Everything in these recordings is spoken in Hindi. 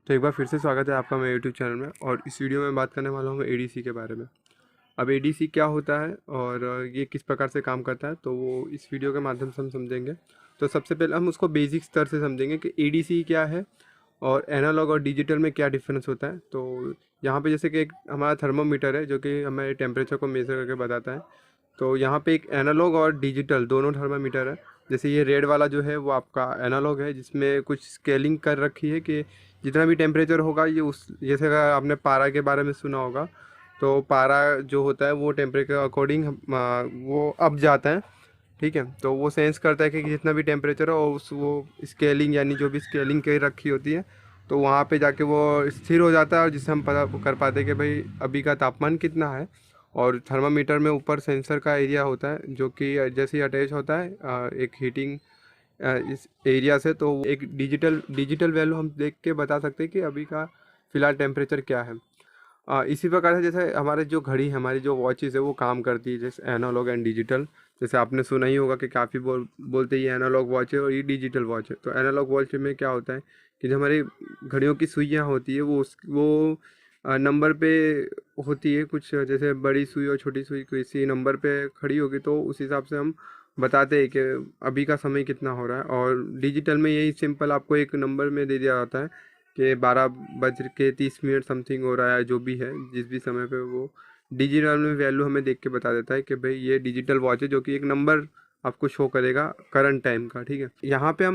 तो एक बार फिर से स्वागत है आपका मेरे यूट्यूब चैनल में। और इस वीडियो में बात करने वाला हूँ एडीसी के बारे में। अब एडीसी क्या होता है और ये किस प्रकार से काम करता है, तो वो इस वीडियो के माध्यम से हम समझेंगे। तो सबसे पहले हम उसको बेसिक स्तर से समझेंगे कि एडीसी क्या है और एनालॉग और डिजिटल में क्या डिफरेंस होता है। तो यहाँ पे जैसे कि एक हमारा थर्मोमीटर है जो कि हमारे टेम्परेचर को मेज़र करके बताता है। तो यहाँ पे एक एनालॉग और डिजिटल दोनों थर्मामीटर है। जैसे ये रेड वाला जो है वो आपका एनालॉग है, जिसमें कुछ स्केलिंग कर रखी है कि जितना भी टेम्परेचर होगा ये उस, जैसे अगर आपने पारा के बारे में सुना होगा, तो पारा जो होता है वो टेम्परेचर के अकॉर्डिंग वो अप जाता है। ठीक है, तो वो सेंस करता है कि जितना भी टेम्परेचर हो उस वो स्केलिंग यानी जो भी स्केलिंग कहीं रखी होती है तो वहाँ पे जाके वो स्थिर हो जाता है, और जिससे हम पता कर पाते हैं कि भाई अभी का तापमान कितना है। और थर्मामीटर में ऊपर सेंसर का एरिया होता है जो कि जैसे ही अटैच होता है एक हीटिंग इस एरिया से, तो एक डिजिटल वैल्यू हम देख के बता सकते हैं कि अभी का फ़िलहाल टेम्परेचर क्या है। इसी प्रकार से जैसे हमारे जो घड़ी है, हमारी जो वॉचेस है वो काम करती है, जैसे एनालॉग एंड डिजिटल। जैसे आपने सुना ही होगा कि काफ़ी बोलते ही एनालॉग वॉच है और ये डिजिटल वॉच है। तो एनालॉग वॉच में क्या होता है कि जो हमारी घड़ियों की सुइयाँ होती है वो नंबर पे होती है कुछ, जैसे बड़ी सुई और छोटी सुई किसी नंबर पे खड़ी होगी तो उस हिसाब से हम बताते हैं कि अभी का समय कितना हो रहा है। और डिजिटल में यही सिंपल आपको एक नंबर में दे दिया जाता है कि 12 बज के 30 मिनट समथिंग हो रहा है, जो भी है जिस भी समय पे वो डिजिटल में वैल्यू हमें देख के बता देता है कि भाई ये डिजिटल वॉच है, जो कि एक नंबर आपको शो करेगा करंट टाइम का। ठीक है, यहाँ पे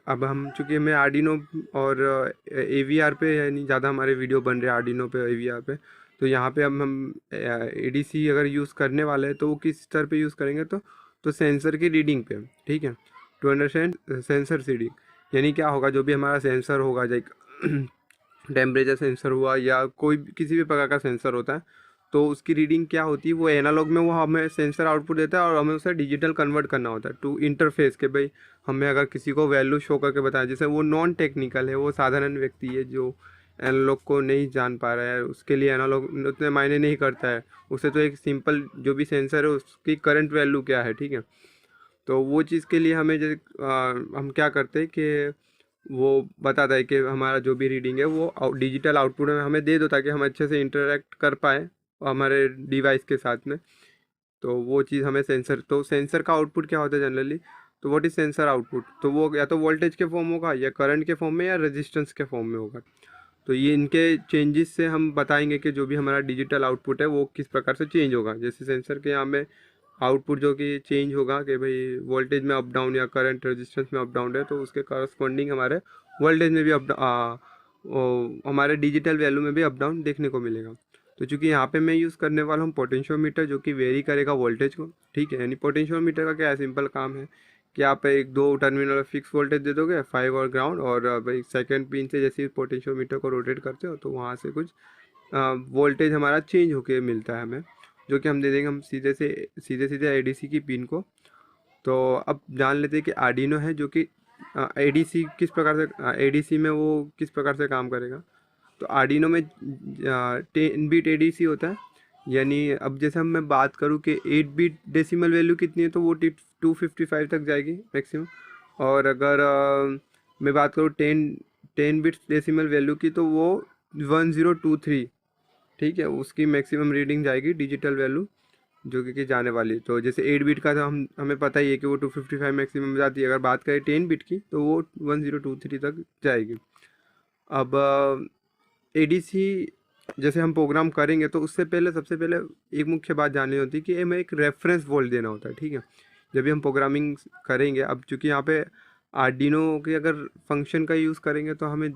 अब हम चूँकि मैं आर्डिनो और AVR पे यानी ज़्यादा हमारे वीडियो बन रहे हैं आर्डिनो पे AVR पे, तो यहाँ पे अब हम ADC अगर यूज़ करने वाले हैं तो वो किस स्तर पे यूज़ करेंगे, तो सेंसर की रीडिंग पे। ठीक है, टू अंडरस्टैंड सेंसर रीडिंग यानी क्या होगा, जो भी हमारा सेंसर होगा, जैसे टेम्परेचर सेंसर हुआ या कोई किसी भी प्रकार का सेंसर होता है, तो उसकी रीडिंग क्या होती है, वो एनालॉग में वो हमें सेंसर आउटपुट देता है और हमें उसे डिजिटल कन्वर्ट करना होता है टू इंटरफेस के भाई हमें अगर किसी को वैल्यू शो करके बताया, जैसे वो नॉन टेक्निकल है, वो साधारण व्यक्ति है जो एनालॉग को नहीं जान पा रहा है, उसके लिए एनालॉग उतने मायने नहीं करता है। उसे तो एक सिंपल जो भी सेंसर है उसकी करंट वैल्यू क्या है। ठीक है, तो वो चीज़ के लिए हमें जैसे हम क्या करते हैं कि वो बताता है कि हमारा जो भी रीडिंग है वो डिजिटल आउटपुट में हमें दे दो, ताकि हम अच्छे से इंटरेक्ट कर पाएँ हमारे डिवाइस के साथ में। तो वो चीज़ हमें सेंसर का आउटपुट क्या होता है जनरली, तो व्हाट इज़ सेंसर आउटपुट, तो वो या तो वोल्टेज के फॉर्म होगा या करंट के फॉर्म में या रेजिस्टेंस के फॉर्म में होगा। तो ये इनके चेंजेस से हम बताएंगे कि जो भी हमारा डिजिटल आउटपुट है वो किस प्रकार से चेंज होगा। जैसे सेंसर के यहाँ में आउटपुट जो कि चेंज होगा कि भाई वोल्टेज में अप डाउन या करंट रेजिस्टेंस में अप डाउन है, तो उसके करस्पॉन्डिंग हमारे वोल्टेज में भी हमारे डिजिटल वैल्यू में भी अप डाउन देखने को मिलेगा। तो चूंकि यहाँ पे मैं यूज़ करने वाला हूँ पोटेंशियोमीटर, जो कि वेरी करेगा वोल्टेज को। ठीक है, यानी पोटेंशियोमीटर का क्या है, सिंपल काम है कि आप एक दो टर्मिनल फिक्स वोल्टेज दे दोगे 5 और ग्राउंड, और भाई सेकंड पिन से जैसे पोटेंशियोमीटर को रोटेट करते हो तो वहाँ से कुछ वोल्टेज हमारा चेंज होके मिलता है हमें, जो कि हम दे देंगे हम सीधे एडीसी की पिन को। तो अब जान लेते हैं कि आर्डिनो है जो कि एडीसी किस प्रकार से एडीसी में वो किस प्रकार से काम करेगा। तो आर्डिनो में 10 बिट एडीसी होता है, यानी अब जैसे हम मैं बात करूँ कि 8 बिट डेसिमल वैल्यू कितनी है, तो वो 255 तक जाएगी मैक्सिमम। और अगर मैं बात करूँ 10 बिट्स डेसिमल वैल्यू की, तो वो 1023। ठीक है, उसकी मैक्सिमम रीडिंग जाएगी डिजिटल वैल्यू जो कि जाने वाली। तो जैसे 8 बिट का तो हमें पता ही है कि वो 255 मैक्सिमम जाती है। अगर बात करें 10 बिट की तो वो 1023 तक जाएगी। अब एडीसी जैसे हम प्रोग्राम करेंगे तो उससे पहले सबसे पहले एक मुख्य बात जाननी होती है कि हमें एक रेफरेंस वोल्ट देना होता है। ठीक है, जब भी हम प्रोग्रामिंग करेंगे, अब चूँकि यहाँ पे आर्डिनो के अगर फंक्शन का यूज़ करेंगे तो हमें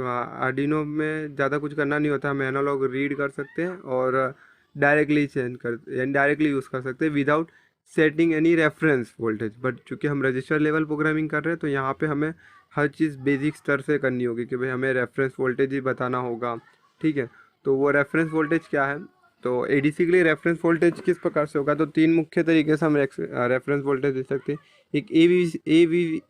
आर्डिनो में ज़्यादा कुछ करना नहीं होता। हम एनालॉग रीड कर सकते हैं और डायरेक्टली चेंज कर यानी डायरेक्टली यूज़ कर सकते हैं without setting any reference voltage. But चूँकि हम रजिस्टर लेवल प्रोग्रामिंग कर रहे हैं तो यहाँ पे हमें हर चीज़ बेसिक स्तर से करनी होगी कि भाई हमें रेफरेंस वोल्टेज ही बताना होगा। ठीक है, तो वो रेफरेंस वोल्टेज क्या है, तो एडीसी के लिए रेफरेंस वोल्टेज किस प्रकार से होगा, तो तीन मुख्य तरीके से हम रेफरेंस वोल्टेज दे सकते हैं। एक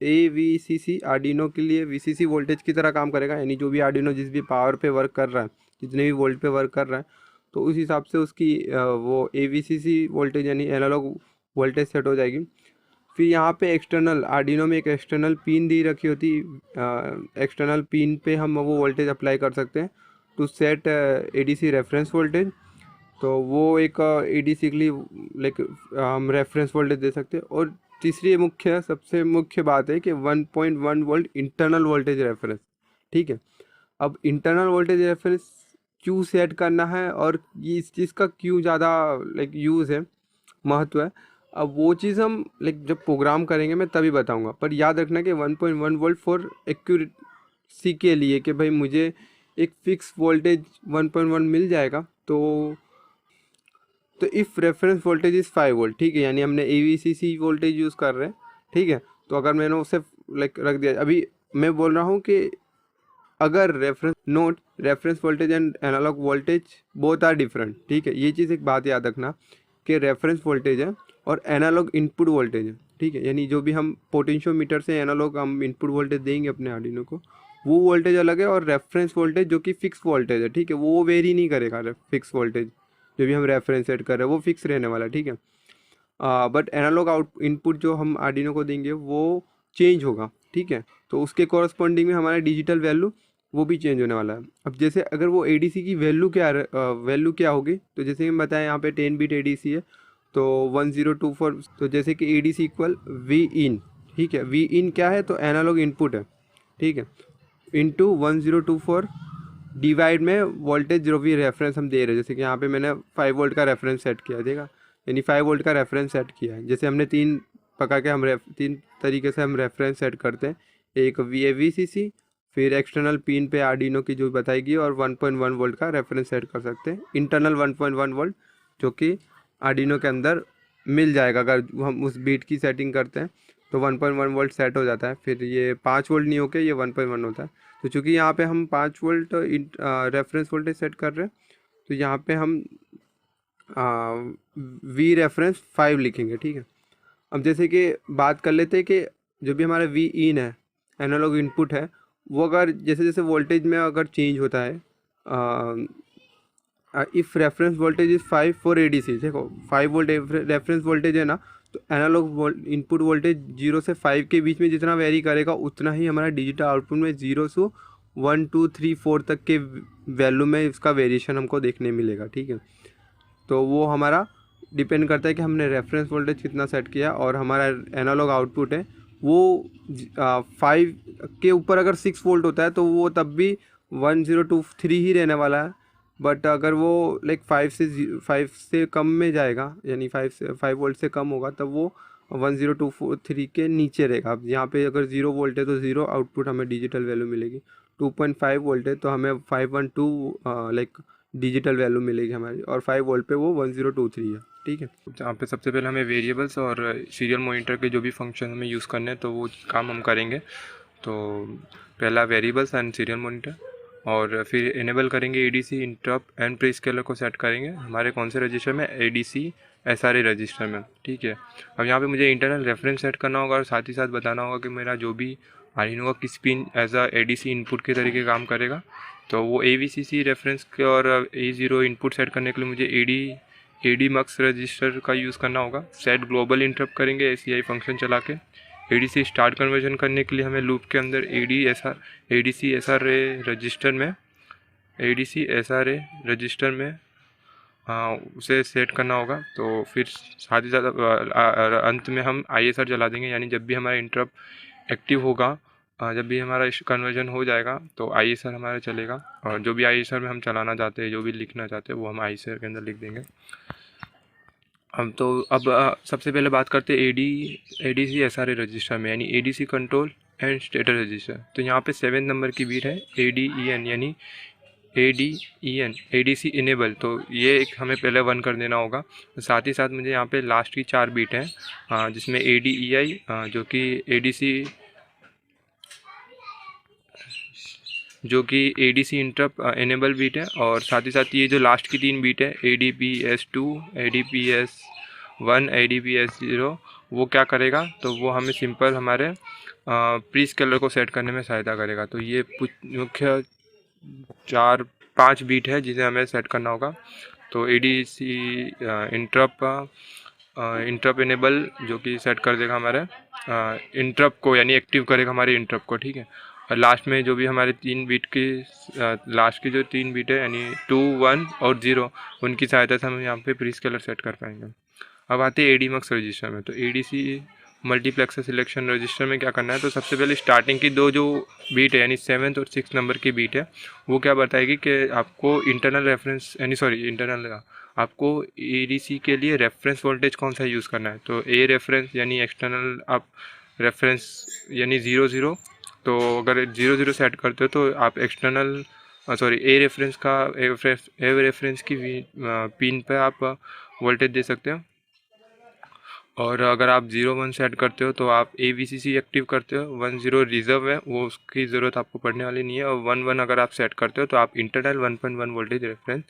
AVCC आर्डिनो के लिए VCC वोल्टेज की तरह काम करेगा, यानी जो भी आर्डिनो जिस भी पावर पे वर्क कर रहा है, जितने भी वोल्ट पे वर्क कर रहा है, तो उस हिसाब से उसकी वो AVCC वोल्टेज यानी एनालॉग वोल्टेज सेट हो जाएगी। फिर यहाँ पे एक्सटर्नल आर्डिनो में एक एक्सटर्नल पिन दी रखी होती, एक्सटर्नल पिन पे हम वो वोल्टेज अप्लाई कर सकते हैं to set ADC reference voltage. तो वो एक एडीसी के लिए लाइक हम रेफरेंस वोल्टेज दे सकते हैं। और तीसरी सबसे मुख्य बात है कि 1.1 वोल्ट इंटरनल वोल्टेज रेफरेंस। ठीक है, अब इंटरनल वोल्टेज रेफरेंस क्यों सेट करना है और ये इस चीज़ का क्यों ज़्यादा लाइक यूज़ है, महत्व है, अब वो चीज़ हम लाइक जब प्रोग्राम करेंगे मैं तभी बताऊंगा। पर याद रखना कि 1.1 वोल्ट फॉर एक्यूरेसी के लिए कि भाई मुझे एक फिक्स वोल्टेज 1.1 मिल जाएगा। तो if reference voltage is 5 volt, ठीक है, यानी हमने AVCC वोल्टेज यूज़ कर रहे हैं। ठीक है, तो अगर मैंने उसे लाइक रख दिया, अभी मैं बोल रहा हूँ कि अगर reference voltage and analogue voltage both are different. ठीक है, ये चीज़ एक बात याद रखना कि रेफरेंस वोल्टेज है और एनालॉग इनपुट वोल्टेज है। ठीक है, यानी जो भी हम पोटेंशियोमीटर से एनालॉग हम इनपुट वोल्टेज देंगे अपने आर्डिनो को, वो वोल्टेज अलग है। और रेफरेंस वोल्टेज जो कि फिक्स वोल्टेज है, ठीक है, वो वेरी नहीं करेगा। फिक्स वोल्टेज जो भी हम रेफरेंस सेट कर रहे हैं वो फिक्स रहने वाला है। ठीक है, बट एनालॉग आउट इनपुट जो हम आर्डिनो को देंगे वो चेंज होगा। ठीक है, तो उसके कॉरस्पॉन्डिंग में हमारा डिजिटल वैल्यू वो भी चेंज होने वाला है। अब जैसे अगर वो एडीसी की वैल्यू क्या होगी, तो जैसे कि हम बताएं यहाँ पे 10 बिट एडीसी है, तो 1024, तो जैसे कि एडीसी इक्वल वी इन। ठीक है, वी इन क्या है, तो एनालॉग इनपुट है। ठीक है, इंटू 1024 डिवाइड में वोल्टेज जो भी रेफरेंस हम दे रहे हैं। जैसे कि यहाँ पे मैंने 5 वोल्ट का रेफरेंस सेट किया, देखा, यानी 5 वोल्ट का रेफरेंस सेट किया है। जैसे हमने तीन तरीके से हम रेफरेंस सेट करते हैं, एक VAVCC, फिर एक्सटर्नल पिन पे आर्डिनो की जो बताएगी, और 1.1 वोल्ट का रेफरेंस सेट कर सकते हैं, इंटरनल 1.1 वोल्ट जो कि आर्डिनो के अंदर मिल जाएगा। अगर हम उस बीट की सेटिंग करते हैं तो 1.1 वोल्ट सेट हो जाता है। फिर ये 5 वोल्ट नहीं होके ये 1.1 होता है। तो चूँकि यहाँ पे हम 5 वोल्ट रेफरेंस वोल्टेज सेट कर रहे हैं, तो यहाँ पे हम वी रेफरेंस 5 लिखेंगे। ठीक है, अब जैसे कि बात कर लेते हैं कि जो भी हमारा वी इन है, एनालॉग इनपुट है, वो अगर जैसे जैसे वोल्टेज में अगर चेंज होता है, if reference voltage is 5 for ADC, देखो 5 वोल्ट रेफरेंस वोल्टेज है ना, तो एनालॉग इनपुट वोल्टेज 0 से 5 के बीच में जितना वेरी करेगा उतना ही हमारा डिजिटल आउटपुट में 0 से 1 2 3 4 तक के वैल्यू में इसका वेरिएशन हमको देखने मिलेगा। ठीक है, तो वो हमारा डिपेंड करता है कि हमने रेफरेंस वोल्टेज कितना सेट किया, और हमारा एनालॉग आउटपुट है वो 5 के ऊपर अगर 6 वोल्ट होता है तो वो तब भी 1023 ही रहने वाला है। बट अगर वो लाइक 5 से कम में जाएगा, यानी 5 वोल्ट से कम होगा, तब वो 1023 के नीचे रहेगा। अब यहाँ पे अगर 0 वोल्ट है तो 0 आउटपुट हमें डिजिटल वैल्यू मिलेगी। 2.5 वोल्ट है तो हमें 512 लाइक डिजिटल वैल्यू मिलेगी हमारी, और 5 वोल्ट पे वो 1023 है। ठीक है, जहाँ पे सबसे पहले हमें वेरिएबल्स और सीरियल मॉनिटर के जो भी फंक्शन हमें यूज़ करने हैं तो वो काम हम करेंगे। तो पहला वेरिएबल्स एंड सीरियल मॉनिटर, और फिर इनेबल करेंगे ADC interrupt and pre scalar को सेट करेंगे हमारे कौन से रजिस्टर में, एडीसी एसआरए रजिस्टर में। ठीक है, अब यहाँ पे मुझे इंटरनल रेफरेंस सेट करना होगा और साथ ही साथ बताना होगा कि मेरा जो भी आर्डिनो का किस pin as a ADC input के तरीके काम करेगा। तो वो AVCC रेफरेंस के और A0 इनपुट सेट करने के लिए मुझे AD मक्स रजिस्टर का यूज़ करना होगा। सेट ग्लोबल इंटरप्ट करेंगे ACI फंक्शन चला के। ADC स्टार्ट कन्वर्जन करने के लिए हमें लूप के अंदर ADC SRA रजिस्टर में उसे सेट करना होगा। तो फिर साथ ही साथ अंत में हम ISR चला देंगे, यानी जब भी हमारा इंटरप्ट एक्टिव होगा, जब भी हमारा कन्वर्जन हो जाएगा तो ISR हमारा चलेगा, और जो भी ISR में हम चलाना चाहते हैं, जो भी लिखना चाहते हैं, वो हम ISR के अंदर लिख देंगे। अब सबसे पहले बात करते हैं ADC SRA रजिस्टर में, यानी ADC control and status register. तो यहाँ पे 7 नंबर की बीट है ADEN, यानी ADEN ADC इनेबल। तो ये एक हमें पहले 1 कर देना होगा। साथ ही साथ मुझे यहाँ पे लास्ट की 4 बीट हैं, जिसमें ADEI जो कि ADC इंटरप्ट इनेबल बीट है, और साथ ही साथ ये जो लास्ट की 3 बीट है ADPS2 ADPS1 ADPS0, वो क्या करेगा, तो वो हमें सिंपल हमारे प्री स्केलर को सेट करने में सहायता करेगा। तो ये मुख्य 4-5 बीट है जिसे हमें सेट करना होगा। तो ADC इंटरप्ट इंटरप्ट इनेबल जो कि सेट कर देगा हमारे इंटरप्ट को, यानी एक्टिव करेगा हमारे इंटरप्ट को, ठीक है। और लास्ट में जो भी हमारे 3 बीट की लास्ट की जो 3 बीट है यानी 2, 1 और 0, उनकी सहायता से हम यहाँ पे प्रीस्केलर सेट कर पाएंगे। अब आते हैं ADMux रजिस्टर में। तो ADC मल्टीप्लेक्सर सिलेक्शन रजिस्टर में क्या करना है, तो सबसे पहले स्टार्टिंग की दो जो बीट है यानी 7th और 6th नंबर की बीट है, वो क्या बताएगी कि आपको इंटरनल रेफरेंस यानी इंटरनल आपको ADC के लिए रेफरेंस वोल्टेज कौन सा यूज़ करना है। तो ए रेफरेंस यानी एक्सटर्नल आप रेफरेंस यानी 0, 0, तो अगर 0, 0 सेट करते हो तो आप एक्सटर्नल ए रेफरेंस की पिन पे आप वोल्टेज दे सकते हो। और अगर आप 0, 1 सेट करते हो तो आप AVCC एक्टिव करते हो। 1, 0 रिजर्व है, वो उसकी ज़रूरत आपको पड़ने वाली नहीं है। और 1, 1 अगर आप सेट करते हो तो आप internal 1.1 voltage reference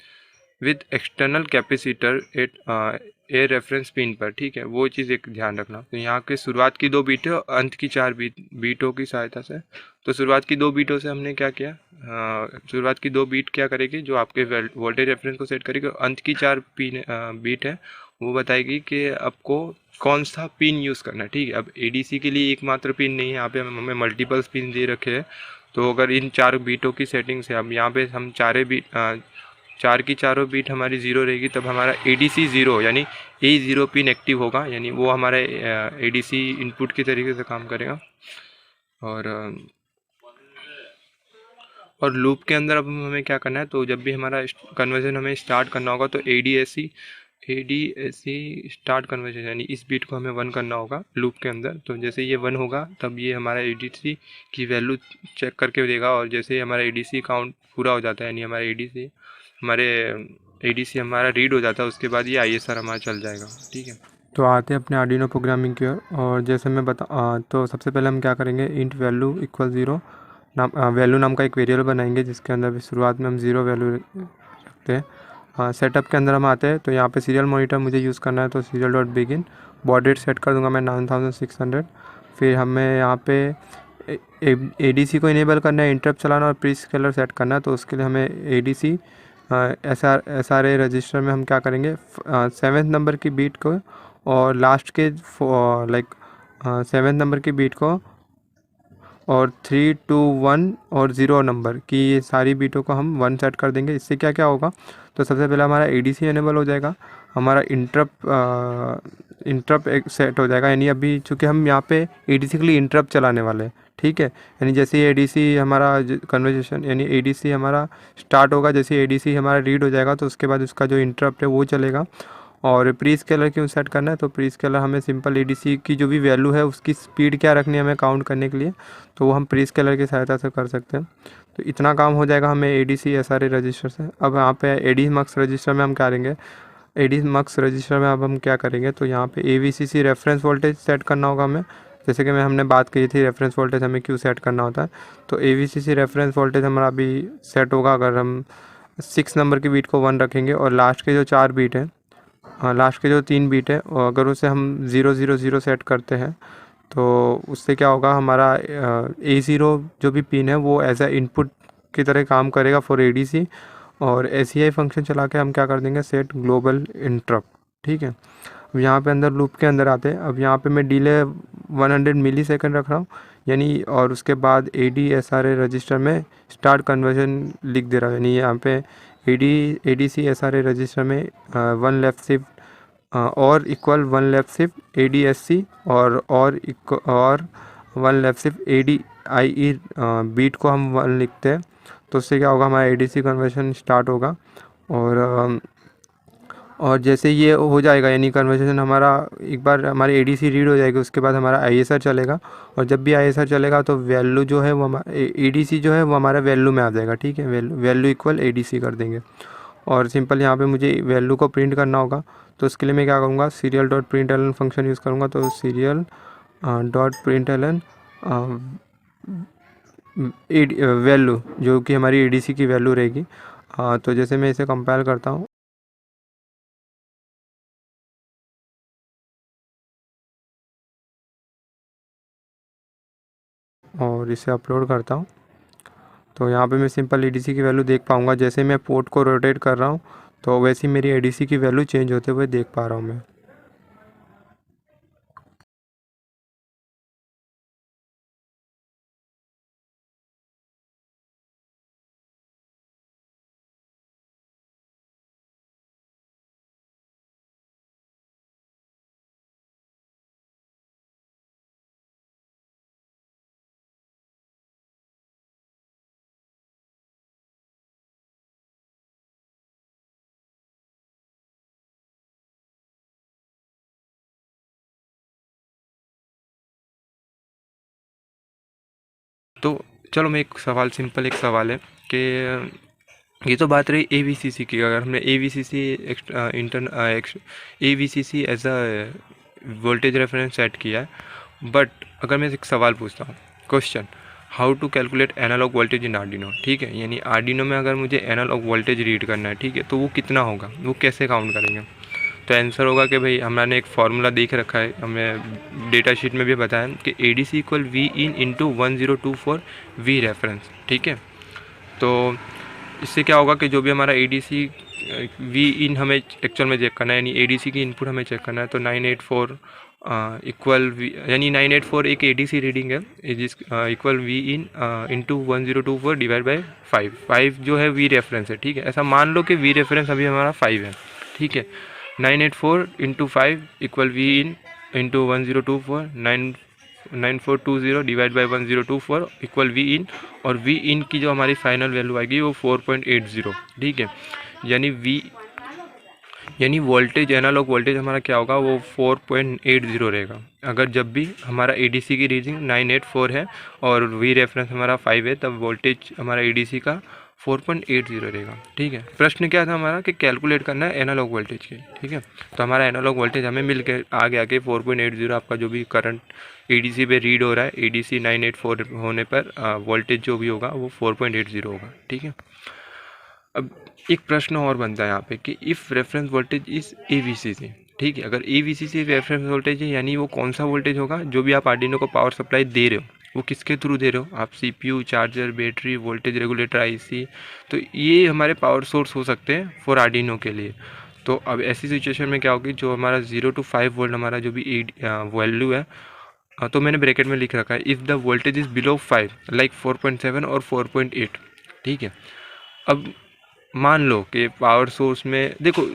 with external capacitor eight a reference pin पर, ठीक है। वो चीज़ एक ध्यान रखना। तो यहाँ के शुरुआत की 2 बीटें और अंत की 4 बीटों की सहायता से, तो शुरुआत की 2 बीटों से हमने क्या किया, शुरुआत की 2 बीट क्या करेगी, जो आपके वोल्टेज रेफरेंस को सेट करेगी। अंत की 4 बीट है, वो बताएगी कि आपको कौन सा पिन यूज़ करना है, ठीक है। अब ADC के लिए एकमात्र पिन नहीं है, यहाँ पे हमें मल्टीपल्स पिन दे रखे हैं। तो अगर इन 4 बीटों की सेटिंग से अब यहाँ पे हम 4 की चारों बीट हमारी 0 रहेगी, तब हमारा ADC 0 यानी A0 पिन एक्टिव होगा, यानी वो हमारे ADC इनपुट की तरीके से काम करेगा। और लूप के अंदर अब हमें क्या करना है, तो जब भी हमारा कन्वर्जन हमें स्टार्ट करना होगा तो ADSC स्टार्ट कन्वर्जन यानी इस बीट को हमें 1 करना होगा लूप के अंदर। तो जैसे ये 1 होगा तब ये हमारा ADC की वैल्यू चेक करके देगा। और जैसे ही हमारा ADC काउंट पूरा हो जाता है यानी हमारे ADC हमारा रीड हो जाता है, उसके बाद ये ISR हमारा चल जाएगा, ठीक है। तो आते हैं अपने आर्डिनो प्रोग्रामिंग की ओर। और जैसे मैं तो सबसे पहले हम क्या करेंगे, इंट वैल्यू इक्वल 0 वैल्यू नाम का एक वेरिएबल बनाएंगे, जिसके अंदर भी शुरुआत में हम 0 वैल्यू रखते हैं। सेटअप के अंदर हम आते हैं, तो यहाँ पे सीरियल मॉनिटर मुझे यूज़ करना है, तो serial dot begin baud rate set कर दूंगा मैं 9600। फिर हमें यहाँ पे ADC को इनेबल करना है, इंटरप्ट चलाना और प्रीस्केलर सेट करना है। तो उसके लिए हमें ADC SRA रजिस्टर में हम क्या करेंगे, 7th नंबर की बीट को और लास्ट के 7th नंबर की बीट को और 3, 2, 1 और 0 नंबर की ये सारी बीटों को हम 1 सेट कर देंगे। इससे क्या क्या होगा, तो सबसे पहले हमारा ADC इनेबल हो जाएगा, हमारा इंटरप्ट एक सेट हो जाएगा। यानी अभी चूँकि हम यहाँ पे ADC के लिए इंटरप्ट चलाने वाले हैं, ठीक है। यानी जैसे ही ADC हमारा कन्वर्जेशन यानी ADC हमारा स्टार्ट होगा, जैसे ADC हमारा रीड हो जाएगा तो उसके बाद उसका जो इंटरप्ट है वो चलेगा। और प्री स्केलर क्यों सेट करना है, तो प्री स्केलर हमें सिंपल ADC की जो भी वैल्यू है उसकी स्पीड क्या रखनी है हमें काउंट करने के लिए, तो वो हम प्री स्केलर की सहायता से कर सकते हैं। तो इतना काम हो जाएगा हमें ADC SRA रजिस्टर से। अब यहाँ पे ADMux रजिस्टर में हम क्या करेंगे, ADMux रजिस्टर में अब हम क्या करेंगे, तो यहाँ पे AVCC रेफरेंस वोल्टेज सेट करना होगा हमें। जैसे कि हमने बात की थी रेफरेंस वोल्टेज हमें क्यों सेट करना होता है, तो AVCC रेफरेंस वोल्टेज हमारा अभी सेट होगा अगर हम 6 नंबर की बीट को 1 रखेंगे और लास्ट के जो 4 बीट है, लास्ट के जो 3 बीट है, और अगर उसे हम 0, 0, 0 सेट करते हैं तो उससे क्या होगा, हमारा A0 जो भी पिन है वो एज ए इनपुट की तरह काम करेगा फॉर ADC। और SEI फंक्शन चला के हम क्या कर देंगे, सेट ग्लोबल इंटरप्ट, ठीक है। अब यहाँ पे अंदर लूप के अंदर आते हैं। अब यहाँ पे मैं डिले 100 मिली सेकेंड रख रहा हूँ यानी, और उसके बाद ADSRA रजिस्टर में स्टार्ट कन्वर्जन लिख दे रहा हूँ। यानी यहाँ पे ADC SRA रजिस्टर में 1 लेफ्ट शिफ्ट और इक्वल 1 लेफ्ट शिफ्ट ADSC और 1 लेफ्ट शिफ्ट ADIE बीट को हम 1 लिखते हैं। तो उससे क्या होगा, हमारा ADC कन्वर्जन स्टार्ट होगा। और जैसे ये हो जाएगा यानी कन्वर्सेशन हमारा एक बार हमारी ADC रीड हो जाएगी, उसके बाद हमारा ISR चलेगा। और जब भी ISR चलेगा तो वैल्यू जो है वो ADC जो है वो हमारा वैल्यू में आ जाएगा, ठीक है। वैल्यू इक्वल ADC कर देंगे। और सिंपल यहाँ पे मुझे वैल्यू को प्रिंट करना होगा, तो उसके लिए मैं क्या करूँगा, serial dot println function use करूँगा। तो सीरियल डॉट println वैल्यू जो कि हमारी ADC की वैल्यू रहेगी। तो जैसे मैं इसे कंपाइल करता हूँ और इसे अपलोड करता हूँ, तो यहाँ पे मैं सिंपल ADC की वैल्यू देख पाऊँगा। जैसे मैं पोर्ट को रोटेट कर रहा हूँ तो वैसे ही मेरी ADC की वैल्यू चेंज होते हुए देख पा रहा हूँ मैं। चलो मैं एक सवाल, सिंपल एक सवाल है कि ये तो बात रही AVCC की। अगर हमने AVCC AVCC as a voltage reference set किया है, बट अगर मैं एक सवाल पूछता हूँ, question, how to calculate analogue voltage in Arduino, ठीक है, यानी आर्डिनो में अगर मुझे एनालॉग वोल्टेज रीड करना है, ठीक है, तो वो कितना होगा, वो कैसे काउंट करेंगे? तो आंसर होगा कि भाई हमने एक फार्मूला देख रखा है, हमें डेटा शीट में भी बताया कि ADC इक्वल V इन इंटू 1024 V रेफरेंस, ठीक है। तो इससे क्या होगा कि जो भी हमारा ADC V इन हमें एक्चुअल में चेक करना है, यानी ADC की इनपुट हमें चेक करना है, तो 984 इक्वल V, यानी 984 एक ADC रीडिंग है जिस equal V in into 1024 divide by 5 जो है V रेफरेंस है, ठीक है। ऐसा मान लो कि V रेफरेंस अभी हमारा 5 है, ठीक है। 984 into 5 equal V in into 1024 9420 divide by 1024 equal V इन, और V इन की जो हमारी फाइनल वैल्यू आएगी वो 4.80, ठीक है। यानी वोल्टेज, एनालॉग वोल्टेज हमारा क्या होगा, वो 4.80 रहेगा। अगर जब भी हमारा ADC की रीडिंग 984 है और V रेफरेंस हमारा 5 है, तब वोल्टेज हमारा ADC का 4.80 रहेगा, ठीक है। प्रश्न क्या था हमारा कि कैलकुलेट करना है एनालॉग वोल्टेज के, ठीक है। तो हमारा एनालॉग वोल्टेज हमें मिल के आ गया कि 4.80 आपका जो भी करंट ADC पे रीड हो रहा है, ADC 984 होने पर वोल्टेज जो भी होगा वो 4.80 होगा, ठीक है। अब एक प्रश्न और बनता है यहाँ पे कि if reference voltage is AVCC, ठीक है। अगर AVCC रेफरेंस वोल्टेज है, यानी वो कौन सा वोल्टेज होगा, जो भी आप आर्डिनो को पावर सप्लाई दे रहे हो वो किसके थ्रू दे रहे हो, आप CPU, charger, battery, voltage regulator, IC, तो ये हमारे पावर सोर्स हो सकते हैं फॉर आर्डिनो के लिए। तो अब ऐसी सिचुएशन में क्या होगी, जो हमारा 0 to 5 वोल्ट हमारा जो भी वैल्यू है, तो मैंने ब्रैकेट में लिख रखा है, if the voltage is below 5 like 4.7 और 4.8, ठीक है। अब मान लो कि पावर सोर्स में देखो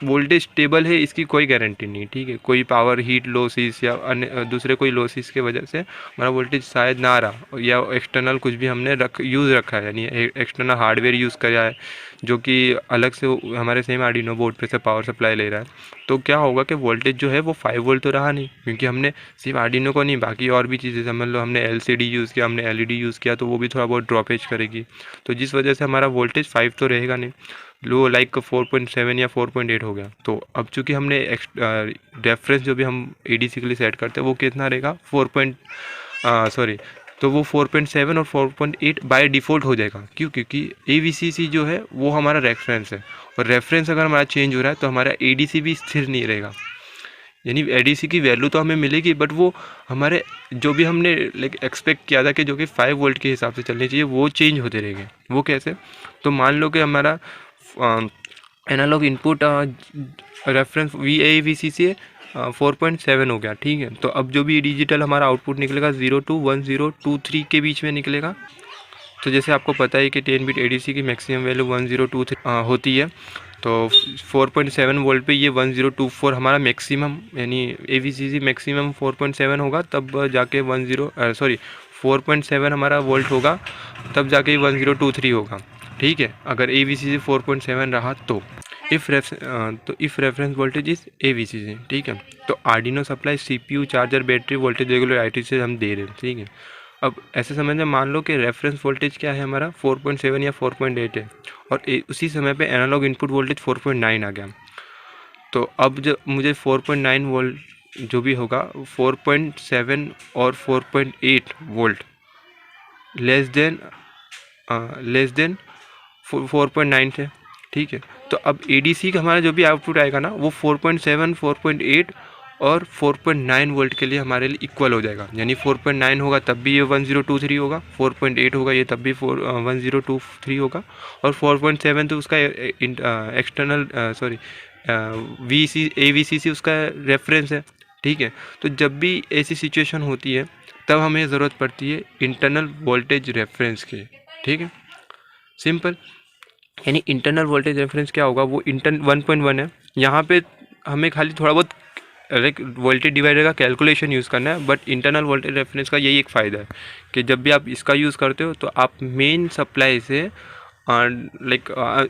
वोल्टेज स्टेबल है, इसकी कोई गारंटी नहीं, ठीक है। कोई पावर हीट लॉसेस या अन्य दूसरे कोई लॉसेस के वजह से हमारा वोल्टेज शायद ना रहा, या एक्सटर्नल कुछ भी हमने यूज़ रखा है, यानी एक्सटर्नल हार्डवेयर यूज़ किया है जो कि अलग से हमारे सेम आर्डिनो बोर्ड पे से पावर सप्लाई ले रहा है, तो क्या होगा कि वोल्टेज जो है वो 5 वोल्ट तो रहा नहीं, क्योंकि हमने सिर्फ आर्डिनो को नहीं, बाकी और भी चीज़ें, समझ लो हमने LCD यूज़ किया, हमने LED यूज़ किया, तो वो भी थोड़ा बहुत ड्रॉपेज करेगी, तो जिस वजह से हमारा वोल्टेज 5 तो रहेगा नहीं, लो लाइक 4.7 या 4.8 हो गया। तो अब चूंकि हमने रेफरेंस जो भी हम ADC के लिए सेट करते हैं वो कितना रहेगा, तो वो 4.7 और 4.8 बाय डिफ़ॉल्ट हो जाएगा। क्यों? क्योंकि AVCC जो है वो हमारा रेफरेंस है, और रेफरेंस अगर हमारा चेंज हो रहा है तो हमारा ADC भी स्थिर नहीं रहेगा, यानी ADC की वैल्यू तो हमें मिलेगी, बट वो हमारे जो भी हमने लाइक एक्सपेक्ट किया था कि जो कि 5 वोल्ट के हिसाब से चलनी चाहिए, वो चेंज होते रहेंगे। वो कैसे? तो मान लो कि हमारा एनालॉग इनपुट रेफरेंस AVCC 4.7 हो गया, ठीक है। तो अब जो भी डिजिटल हमारा आउटपुट निकलेगा 0 to 1023 के बीच में निकलेगा। तो जैसे आपको पता है कि 10 बिट ADC की मैक्सिमम वैल्यू 1023 होती है, तो 4.7 वोल्ट पे ये 1024 हमारा मैक्सिमम, यानी AVCC मैक्सिमम 4.7 होगा, तब जाके 4.7 हमारा वोल्ट होगा, तब जाके 1023 होगा, ठीक है। अगर AVCC 4.7 रहा तो if reference voltage is AVCC, ठीक है। तो Arduino supply CPU, charger, battery, voltage regular ITC से हम दे रहे हैं, ठीक है। अब ऐसे समय में मान लो कि रेफरेंस वोल्टेज क्या है हमारा 4.7 या 4.8 है, और उसी समय पे एनालॉग इनपुट वोल्टेज 4.9 आ गया। तो अब जब मुझे 4.9 वोल्ट जो भी होगा, 4.7 और 4.8 वोल्ट लेस देन 4.9 थे, ठीक है। तो अब ADC का हमारा जो भी आउटपुट आएगा ना, वो 4.7, 4.8 और 4.9 वोल्ट के लिए हमारे लिए इक्वल हो जाएगा, यानी 4.9 होगा तब भी ये 1023 होगा, 4.8 होगा ये तब भी 1023 होगा, और 4.7 तो उसका एक्सटर्नल AVCC उसका रेफरेंस है, ठीक है। तो जब भी ऐसी सिचुएशन होती है तब हमें ज़रूरत पड़ती है इंटरनल वोल्टेज रेफरेंस की, ठीक है, सिंपल। यानी इंटरनल वोल्टेज रेफरेंस क्या होगा, वो 1.1 है। यहाँ पे हमें खाली थोड़ा बहुत वोल्टेज डिवाइडर का कैलकुलेशन यूज़ करना है, बट इंटरनल वोल्टेज रेफरेंस का यही एक फ़ायदा है कि जब भी आप इसका यूज़ करते हो तो आप मेन सप्लाई से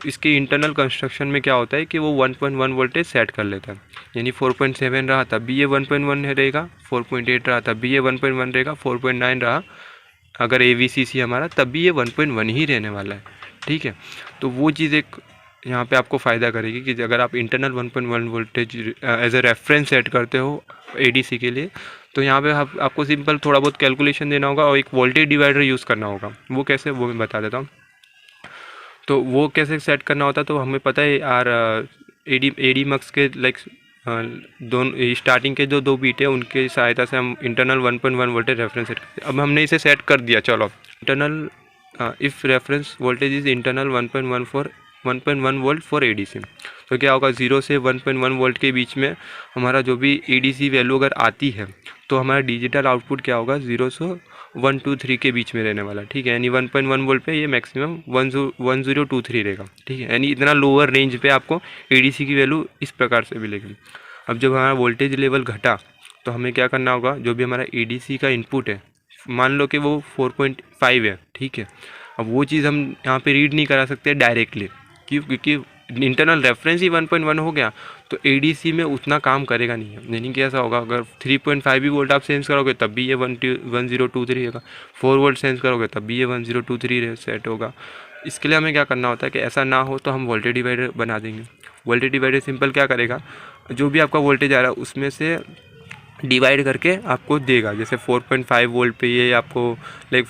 इसके इंटरनल कंस्ट्रक्शन में क्या होता है कि वो 1.1 वोल्टेज सेट कर लेता है, यानी 4.7 रहा तब भी ये 1.1 रहेगा, 4.8 रहा तब भी ये 1.1 रहेगा, 4.9 रहा अगर AVCC हमारा, तब भी ये 1.1 ही रहने वाला है, ठीक है। तो वो चीज़ एक यहाँ पे आपको फ़ायदा करेगी कि अगर आप internal 1.1 voltage as a reference set करते हो ADC के लिए, तो यहाँ पे आपको सिंपल थोड़ा बहुत कैलकुलेशन देना होगा और एक वोल्टेज डिवाइडर यूज़ करना होगा। वो कैसे, वो मैं बता देता हूँ। तो वो कैसे सेट करना होता है, तो हमें पता है यार AD मक्स के लाइक दोनों स्टार्टिंग के जो 2 बीट है उनके सहायता से हम इंटरनल 1.1 वोल्टेज रेफरेंस सेट करते हैं। अब हमने इसे सेट कर दिया, चलो internal if reference voltage is internal 1.1 volt for ADC, तो क्या होगा 0 से 1.1 वोल्ट के बीच में हमारा जो भी ADC वैल्यू अगर आती है तो हमारा डिजिटल आउटपुट क्या होगा 0 से 123 के बीच में रहने वाला, ठीक है। यानी 1.1 वोल्ट पे ये मैक्सिमम 1023 रहेगा, ठीक है। यानी इतना लोअर रेंज पे आपको ADC की वैल्यू इस प्रकार से मिलेगी। अब जब हमारा वोल्टेज लेवल घटा तो हमें क्या करना होगा, जो भी हमारा ADC का इनपुट है, मान लो कि वो 4.5 है, ठीक है। अब वो चीज़ हम यहाँ पे रीड नहीं करा सकते डायरेक्टली, क्योंकि इंटरनल रेफरेंस ही 1.1 हो गया, तो ADC में उतना काम करेगा नहीं है। यानी कि ऐसा होगा, अगर 3.5 भी वोल्ट आप सेंस करोगे तब भी ये 1023 होगा, 4 वोल्ट सेंस करोगे तब भी ये 1023 सेट होगा। इसके लिए हमें क्या करना होता है कि ऐसा ना हो तो हम वोल्टेज डिवाइडर बना देंगे। वोल्टेज डिवाइडर सिंपल क्या करेगा, जो भी आपका वोल्टेज आ रहा है उसमें से डिवाइड करके आपको देगा। जैसे 4.5 वोल्ट पे ये आपको लाइक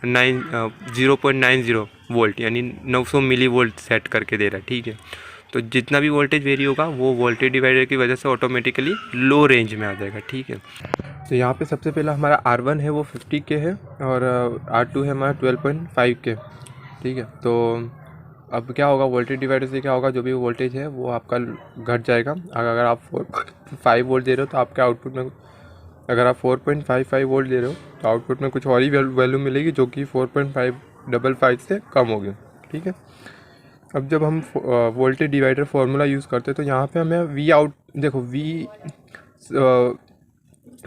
0.90 वोल्ट यानी 900 मिली वोल्ट सेट करके दे रहा है, ठीक है। तो जितना भी वोल्टेज वेरी होगा वो वोल्टेज डिवाइडर की वजह से ऑटोमेटिकली लो रेंज में आ जाएगा, ठीक है। तो यहाँ पे सबसे पहला हमारा R1 है वो 50 के है और R2 है हमारा 12.5 के, ठीक है। तो अब क्या होगा, वोल्टेज डिवाइडर से क्या होगा, जो भी वोल्टेज है वो आपका घट जाएगा। अगर आप 4.5 वोल्ट दे रहे हो तो आपके आउटपुट में, अगर आप 4.55 वोल्ट दे रहे हो तो आउटपुट में कुछ और ही वैल्यू मिलेगी जो कि 4.555 से कम होगी, ठीक है। अब जब हम वोल्टेज डिवाइडर फार्मूला यूज़ करते हैं तो यहाँ पे हमें वी आउट, देखो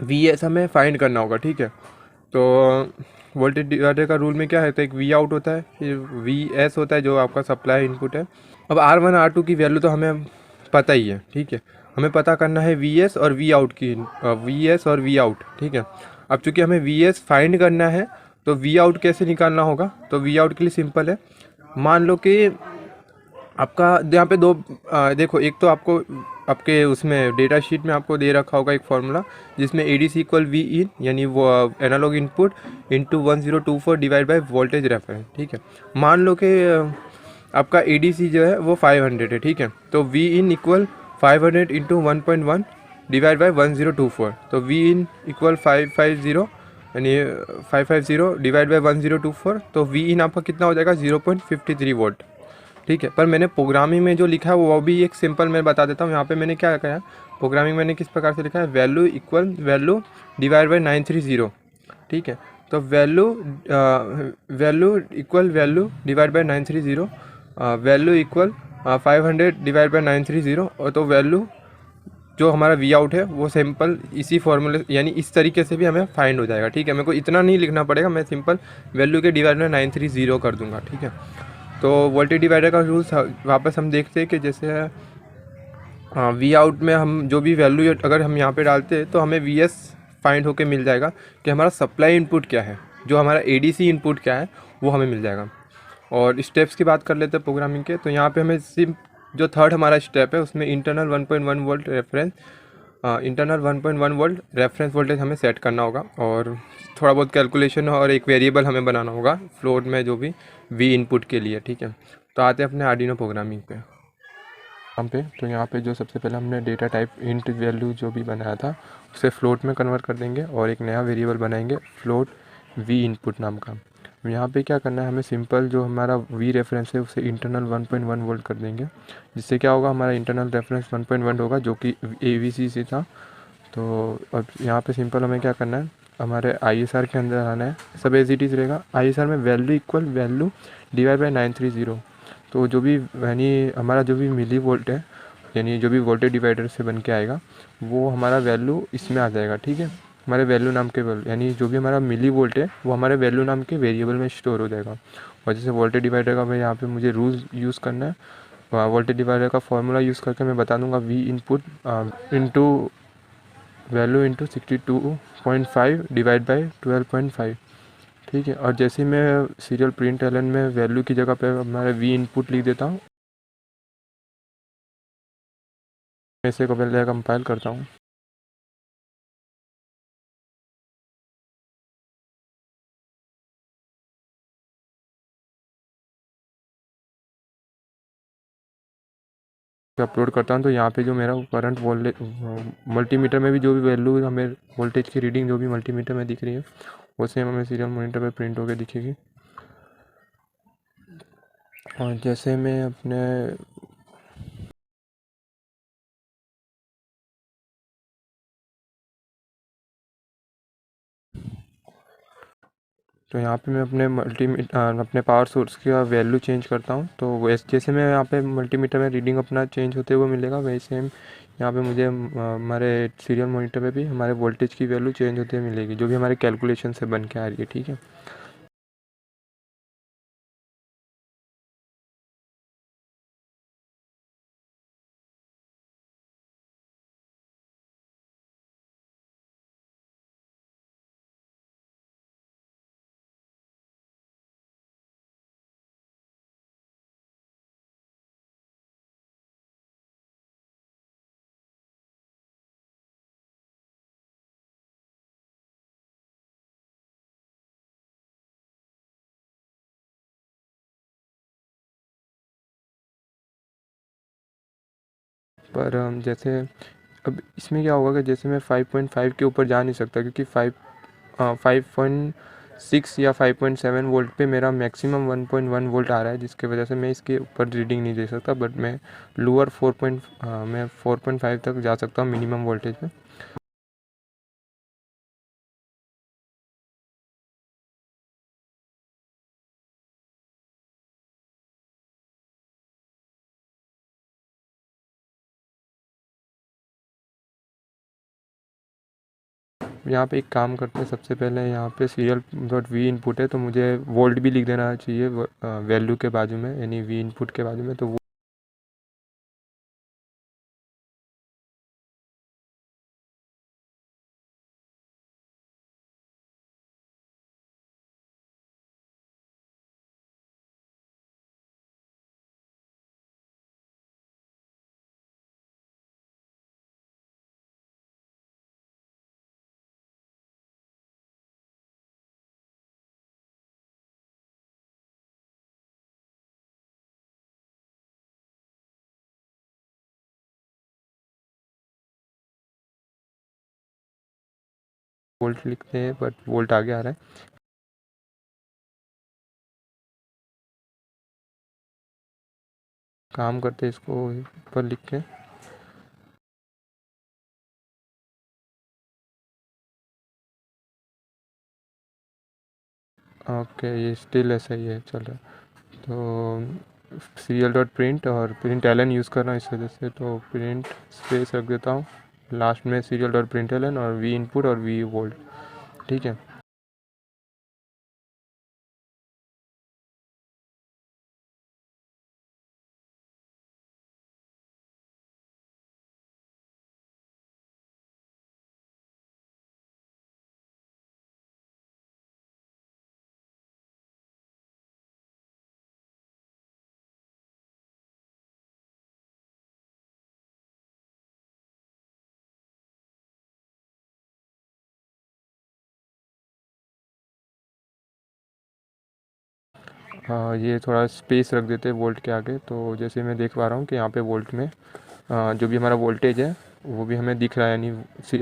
VS हमें फाइंड करना होगा, ठीक है। तो वोल्टेज डिवाइडर का रूल में क्या है, तो एक वी आउट होता है, फिर VS होता है जो आपका सप्लाई इनपुट है। अब R1 R2 की वैल्यू तो हमें पता ही है, ठीक है। हमें पता करना है VS और V आउट की, VS और V आउट, ठीक है। अब चूँकि हमें VS फाइंड करना है तो V आउट कैसे निकालना होगा, तो V आउट के लिए सिंपल है। मान लो कि आपका यहाँ पे देखो, एक तो आपको आपके उसमें डेटा शीट में आपको दे रखा होगा एक फार्मूला जिसमें ADC इक्वल V इन यानी वो analogue input into 1024 divide by voltage reference, ठीक है। मान लो कि आपका ADC जो है वो 500 है, ठीक है। तो V in equal 500 into 1.1 divide by 1024, तो V इन इक्वल 550 यानी 550 डिवाइड बाई 1024, तो V इन आपका कितना हो जाएगा 0.53 वोल्ट, ठीक है। पर मैंने प्रोग्रामिंग में जो लिखा है वो भी एक सिंपल मैं बता देता हूँ। यहाँ पे मैंने क्या किया, प्रोग्रामिंग मैंने किस प्रकार से लिखा है, value equal value divide by 930, ठीक है। तो value equal value divide by 930, value equal 500 divide by 930, और तो वैल्यू जो हमारा वी आउट है वो सिंपल इसी फॉर्मूले यानी इस तरीके से भी हमें फाइंड हो जाएगा, ठीक है। मेरे को इतना नहीं लिखना पड़ेगा, मैं सिंपल वैल्यू के डिवाइड बाई 930 कर दूँगा, ठीक है। तो वोल्टेज डिवाइडर का रूल्स वापस हम देखते हैं कि जैसे वी आउट में हम जो भी वैल्यू अगर हम यहाँ पे डालते हैं तो हमें VS फाइंड होके मिल जाएगा कि हमारा सप्लाई इनपुट क्या है, जो हमारा ADC इनपुट क्या है वो हमें मिल जाएगा। और स्टेप्स की बात कर लेते हैं प्रोग्रामिंग के, तो यहाँ पे हमें सिर्फ जो थर्ड हमारा स्टेप है उसमें इंटरनल 1.1 वोल्ट रेफरेंस वोल्टेज हमें सेट करना होगा और थोड़ा बहुत कैलकुलेशन और एक वेरिएबल हमें बनाना होगा फ्लोट में जो भी V इनपुट के लिए, ठीक है। तो आते हैं अपने आर्डिनो प्रोग्रामिंग पे हम पे। तो यहाँ पे जो सबसे पहले हमने डेटा टाइप इंट वैल्यू जो भी बनाया था उसे फ्लोट में कन्वर्ट कर देंगे और एक नया वेरिएबल बनाएंगे फ्लोट V इनपुट नाम का। यहाँ पे क्या करना है, हमें सिंपल जो हमारा V रेफरेंस है उसे इंटरनल 1.1 वोल्ट कर देंगे, जिससे क्या होगा हमारा इंटरनल रेफरेंस 1.1 होगा जो कि AVCC था। तो अब यहाँ पे सिंपल हमें क्या करना है, हमारे ISR के अंदर आना है, सब एज इट इज़ रहेगा। ISR में value equal value divide by 930, तो जो भी यानी हमारा जो भी मिली वोल्ट है यानी जो भी वोल्टेज डिवाइडर से बन के आएगा वो हमारा वैल्यू इसमें आ जाएगा, ठीक है। हमारे वैल्यू नाम के यानी जो भी हमारा मिली वोल्ट है वो हमारे वैल्यू नाम के वेरिएबल में स्टोर हो जाएगा। और जैसे वोल्टेज डिवाइडर का भाई यहाँ पे मुझे रूल यूज़ करना है, वोल्टेज डिवाइडर का फॉर्मूला यूज़ करके मैं बता दूँगा V input into value into 62.5 divide by 12.5, ठीक है। और जैसे मैं सीरियल प्रिंट एलन में वैल्यू की जगह पे हमारे वी इनपुट लिख देता हूँ। मैं इसे को पहले कंपाइल करता हूँ। अपलोड करता हूँ तो यहाँ पे जो मेरा करंट वोल्टेज मल्टीमीटर में भी जो भी वैल्यू हमें वोल्टेज की रीडिंग जो भी मल्टीमीटर में दिख रही है वो सेम हमें सीरियल मॉनिटर पे प्रिंट होकर दिखेगी। और जैसे मैं अपने तो यहाँ पे मैं अपने पावर सोर्स का वैल्यू चेंज करता हूँ तो वैसे जैसे मैं यहाँ पे मल्टीमीटर में रीडिंग अपना चेंज होते हुए मिलेगा वैसे हम यहाँ पे मुझे हमारे सीरियल मॉनिटर पे भी हमारे वोल्टेज की वैल्यू चेंज होते हुए मिलेगी जो भी हमारे कैलकुलेशन से बन के आ रही है। ठीक है। पर जैसे अब इसमें क्या होगा कि जैसे मैं 5.5 के ऊपर जा नहीं सकता क्योंकि 5.6 या 5.7 वोल्ट पे मेरा मैक्सिमम 1.1 वोल्ट आ रहा है जिसकी वजह से मैं इसके ऊपर रीडिंग नहीं दे सकता। बट मैं लोअर मैं 4.5 तक जा सकता हूँ मिनिमम वोल्टेज पे। यहाँ पे एक काम करते हैं, सबसे पहले यहाँ पे सीरियल डॉट वी इनपुट है तो मुझे वोल्ट भी लिख देना चाहिए वैल्यू के बाजू में यानी वी इनपुट के बाजू में। तो वोल्ट लिखते हैं बट वोल्ट आगे आ रहा है। काम करते हैं इसको ऊपर लिख के। ओके ये स्टिल ऐसा ही है चल रहा है। तो सीरियल डॉट प्रिंट और प्रिंट एलन यूज़ कर रहा हूँ इस वजह से तो प्रिंट स्पेस रख देता हूँ लास्ट में सीरियल डॉट प्रिंट एलन और वी इनपुट और वी वोल्ट। ठीक है। ये थोड़ा स्पेस रख देते हैं वोल्ट के आगे तो जैसे मैं देख पा रहा हूँ कि यहाँ पे वोल्ट में जो भी हमारा वोल्टेज है वो भी हमें दिख रहा है। यानी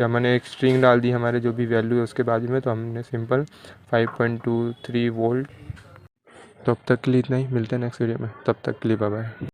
मैंने एक स्ट्रिंग डाल दी हमारे जो भी वैल्यू है उसके बाजू में तो हमने सिंपल 5.23 वोल्ट। तो अब तक के लिए इतना ही, मिलते हैं नेक्स्ट वीडियो में, तब तक के लिए बाय बाय।